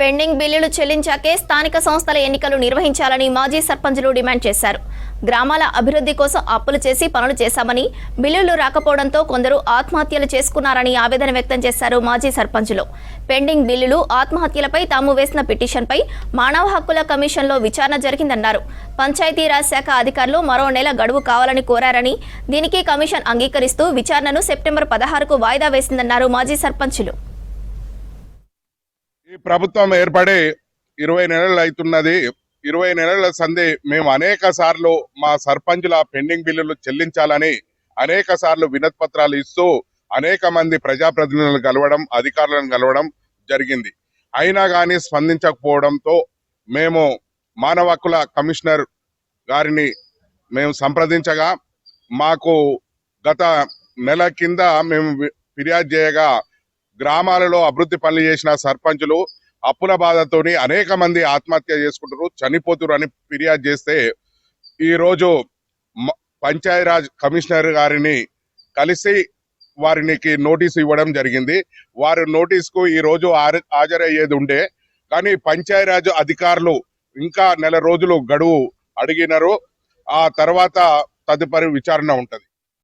Pending బిల్లులు చెల్లించాకే స్థానిక సంస్థల ఎన్నికలు నిర్వహించాలని మాజీ సర్పంచులు డిమాండ్ చేశారు. గ్రామాల అభివృద్ధి కోసం అప్పులు చేసి పనులు చేశామని, బిల్లులు రాకపోవడంతో కొందరు ఆత్మహత్యలు చేసుకున్నారని ఆవేదన వ్యక్తం చేశారు మాజీ సర్పంచులు. పెండింగ్ బిల్లులు, ఆత్మహత్యలపై తాము వేసిన పిటిషన్పై మానవ హక్కుల కమిషన్లో విచారణ జరిగిందన్నారు. పంచాయతీరాజ్ శాఖ అధికారులు మరో నెల గడువు కావాలని కోరారని, దీనికి కమిషన్ అంగీకరిస్తూ విచారణను సెప్టెంబర్ 16కు వాయిదా వేసిందన్నారు మాజీ సర్పంచులు. ఈ ప్రభుత్వం ఏర్పడి 20 నెలలు అవుతున్నది. 20 నెలల సంధి మేము అనేక సార్లు మా సర్పంచుల పెండింగ్ బిల్లులు చెల్లించాలని అనేక సార్లు వినతి పత్రాలు ఇస్తూ అనేక మంది ప్రజాప్రతినిధులను కలవడం, అధికారులను కలవడం జరిగింది. అయినా కానీ స్పందించకపోవడంతో మేము మానవ హక్కుల కమిషనర్ గారిని మేము సంప్రదించగా, మాకు గత నెల కింద మేము ఫిర్యాదు చేయగా గ్రామాలలో అభివృద్ధి పనులు చేసిన సర్పంచులు అప్పుల బాధతోని అనేక మంది ఆత్మహత్య చేసుకుంటారు, చనిపోతున్నారు అని ఫిర్యాదు చేస్తే ఈ రోజు పంచాయతీరాజ్ కమిషనర్ గారిని కలిసి వారికి నోటీసు ఇవ్వడం జరిగింది. వారి నోటీసుకు ఈ రోజు హాజరయ్యేది ఉండే, కానీ పంచాయతీరాజ్ అధికారులు ఇంకా నెల రోజులు గడువు అడిగినారు. ఆ తర్వాత తదుపరి విచారణ ఉంటది.